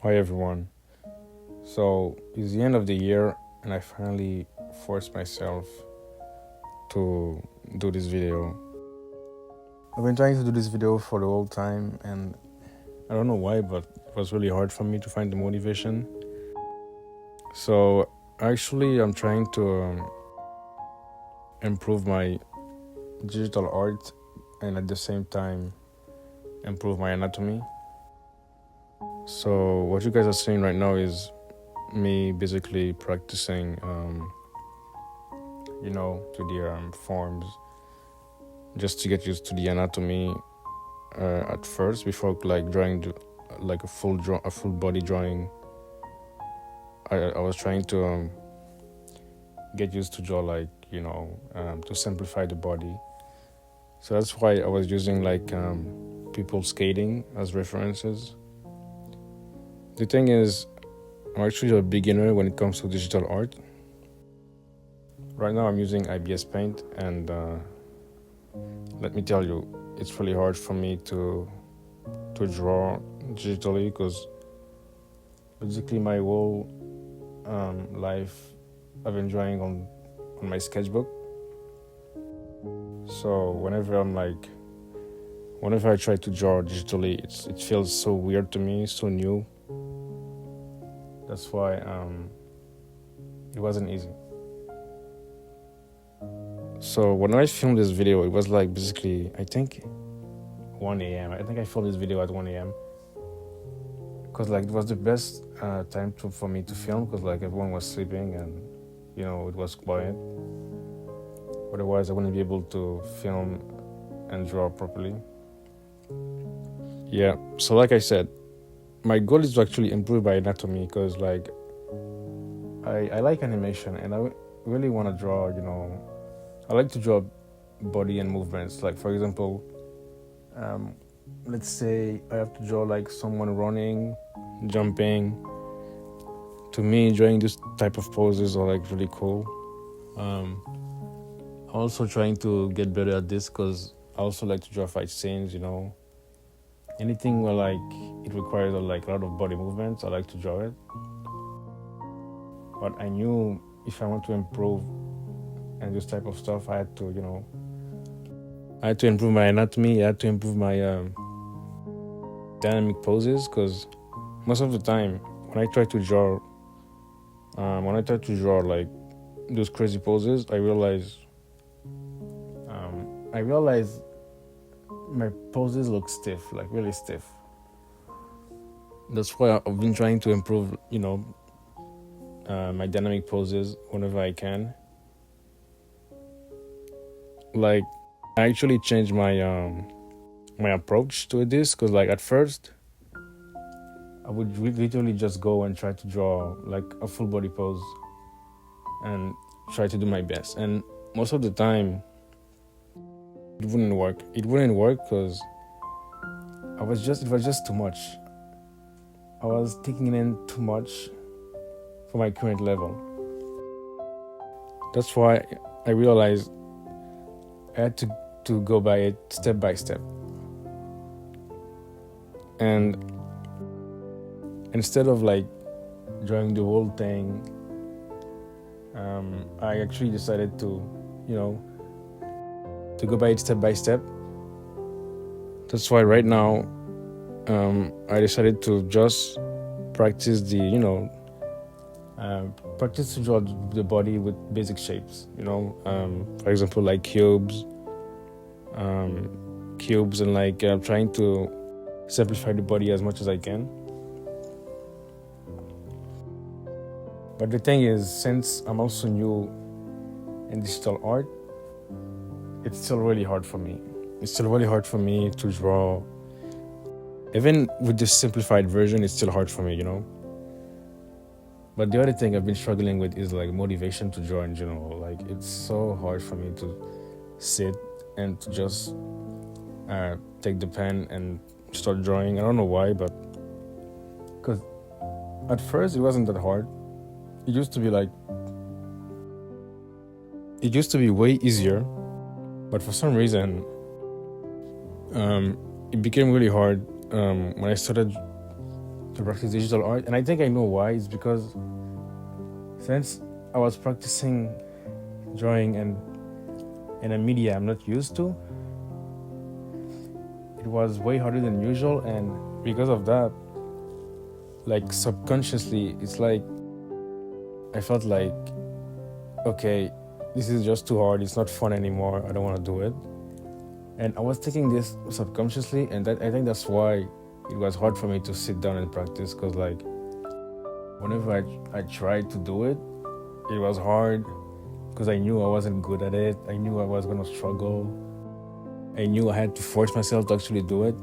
Hi everyone. So it's the end of the year and I finally forced myself to do this video. I've been trying to do this video for the whole time and I don't know why, but it was really hard for me to find the motivation. So actually I'm trying to improve my digital art and at the same time improve my anatomy. So what you guys are seeing right now is me basically practicing to the forms just to get used to the anatomy at first before like drawing like a full body drawing. I was trying to get used to draw like to simplify the body. So that's why I was using like people skating as references. The thing is, I'm actually a beginner when it comes to digital art. Right now I'm using IBS Paint and let me tell you, it's really hard for me to draw digitally because basically my whole life I've been drawing on my sketchbook. So whenever I try to draw digitally, it feels so weird to me, so new. That's why it wasn't easy. So when I filmed this video, it was like basically I think 1 a.m. I think I filmed this video at 1 a.m. because like it was the best time for me to film because like everyone was sleeping and it was quiet. Otherwise I wouldn't be able to film and draw properly. Yeah, so like I said, my goal is to actually improve my anatomy because like I like animation and I really want to draw, I like to draw body and movements. Like for example, let's say I have to draw like someone running, jumping. To me, drawing this type of poses are like really cool. I'm also trying to get better at this because I also like to draw fight scenes, anything where like it requires like a lot of body movements, I like to draw it. But I knew if I want to improve and this type of stuff, I had to improve my anatomy. I had to improve my dynamic poses because most of the time when I try to draw like those crazy poses, I realize my poses look stiff, like really stiff. That's why I've been trying to improve, my dynamic poses whenever I can. Like, I actually changed my my approach to this because, like, at first, I would literally just go and try to draw like a full body pose and try to do my best. And most of the time, it wouldn't work. It wouldn't work because it was just too much. I was taking in too much for my current level. That's why I realized I had to go by it step by step. And instead of like drawing the whole thing, I actually decided to go by it step by step. That's why right now I decided to just practice practice to draw the body with basic shapes, for example, like cubes and like trying to simplify the body as much as I can. But the thing is, since I'm also new in digital art, it's still really hard for me. It's still really hard for me to draw. Even with this simplified version, it's still hard for me, But the other thing I've been struggling with is like motivation to draw in general. Like it's so hard for me to sit and to just take the pen and start drawing. I don't know why, but because at first it wasn't that hard. It used to be way easier, but for some reason, it became really hard when I started to practice digital art, and I think I know why. It's because since I was practicing drawing and in a media I'm not used to, it was way harder than usual, and because of that, like subconsciously, it's like I felt like, okay, this is just too hard. It's not fun anymore. I don't want to do it. And I was taking this subconsciously, and I think that's why it was hard for me to sit down and practice. Because like, whenever I tried to do it, it was hard because I knew I wasn't good at it. I knew I was gonna struggle. I knew I had to force myself to actually do it.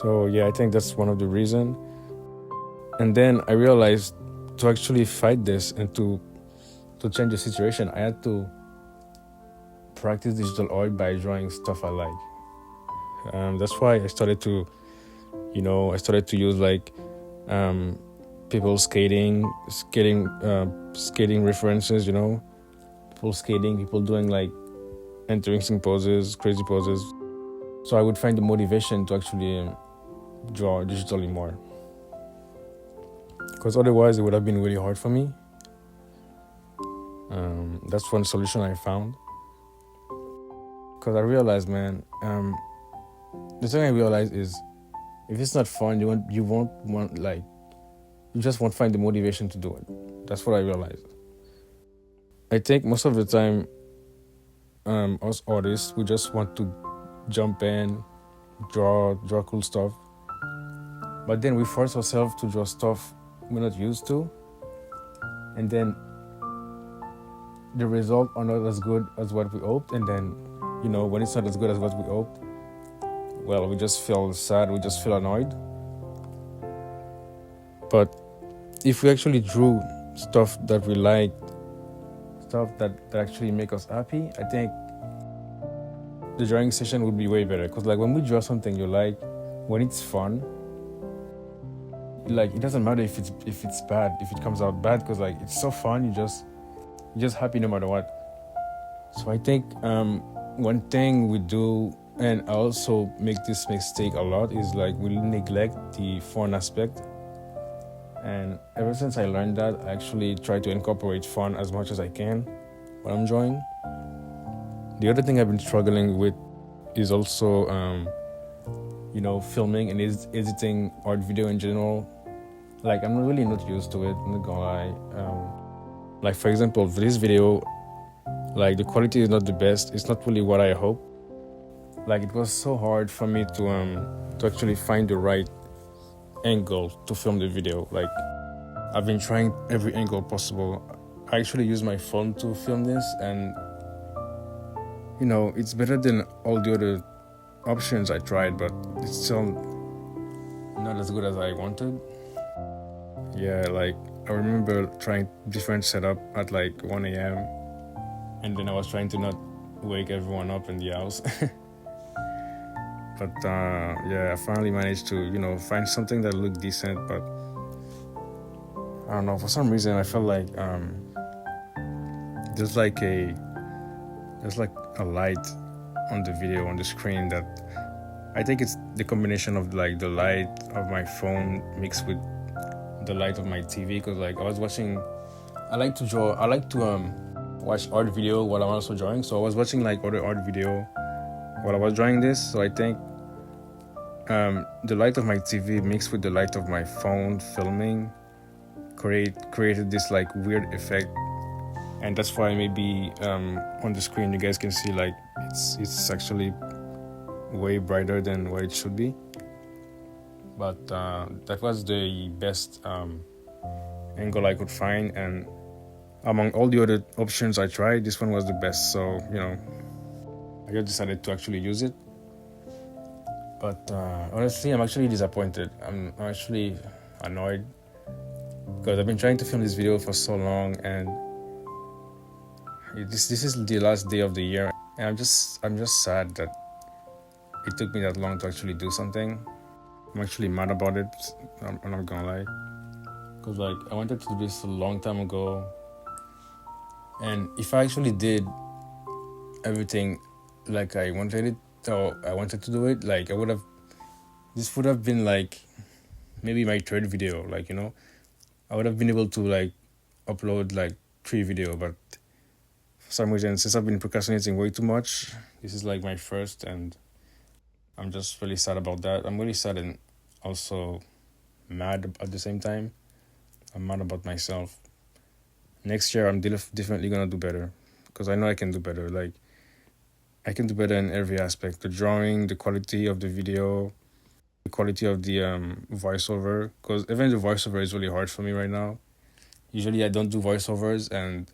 So yeah, I think that's one of the reasons. And then I realized to actually fight this and to change the situation, I had to practice digital art by drawing stuff I like. That's why I started to use like people skating references, people skating, people doing like interesting poses, crazy poses. So I would find the motivation to actually draw digitally more. Because otherwise it would have been really hard for me. That's one solution I found. Because I realized, man, the thing I realized is if it's not fun, you just won't find the motivation to do it. That's what I realized. I think most of the time, us artists, we just want to jump in, draw cool stuff. But then we force ourselves to draw stuff we're not used to. And then the result are not as good as what we hoped. And then, when it's not as good as what we hoped, well, we just feel sad, we just feel annoyed. But if we actually drew stuff that we like, stuff that actually make us happy, I think the drawing session would be way better. Because like when we draw something you like, when it's fun, like it doesn't matter if it's bad, if it comes out bad, because like it's so fun, you're just happy no matter what. So I think one thing we do, and I also make this mistake a lot, is like we neglect the fun aspect. And ever since I learned that, I actually try to incorporate fun as much as I can when I'm drawing. The other thing I've been struggling with is also filming and editing art video in general. Like I'm really not used to it, I'm not gonna lie. Like for example, for this video, like the quality is not the best. It's not really what I hope. Like it was so hard for me to actually find the right angle to film the video. Like I've been trying every angle possible. I actually use my phone to film this, and it's better than all the other options I tried, but it's still not as good as I wanted. Yeah, like I remember trying different setup at like 1 a.m. and then I was trying to not wake everyone up in the house. But I finally managed to find something that looked decent. But I don't know, for some reason I felt like there's like a light on the video, on the screen, that I think it's the combination of like the light of my phone mixed with the light of my TV. Because like I like to watch art video while I'm also drawing. So I was watching like other art video while I was drawing this. So I think the light of my TV mixed with the light of my phone filming created this like weird effect. And that's why maybe on the screen you guys can see like it's actually way brighter than what it should be. But that was the best angle I could find, and among all the other options I tried, this one was the best. So I just decided to actually use it. But honestly, I'm actually disappointed. I'm actually annoyed because I've been trying to film this video for so long, and this is the last day of the year, and I'm just sad that it took me that long to actually do something. I'm actually mad about it. I'm not gonna lie, because like I wanted to do this a long time ago, and if I actually did everything like I wanted it, or I wanted to do it, like I would have this would have been like maybe my third video. Like, I would have been able to like upload like 3 video, but for some reason, since I've been procrastinating way too much, this is like my first, and I'm just really sad about that. I'm really sad and also mad at the same time. I'm mad about myself. Next year, I'm definitely gonna do better because I know I can do better. Like, I can do better in every aspect: the drawing, the quality of the video, the quality of the voiceover. Because even the voiceover is really hard for me right now. Usually, I don't do voiceovers, and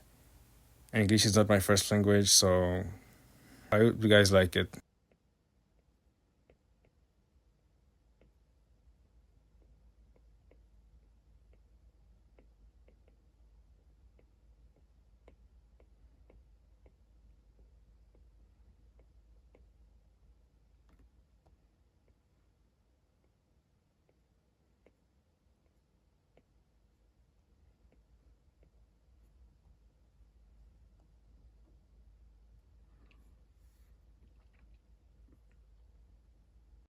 English is not my first language, so I hope you guys like it.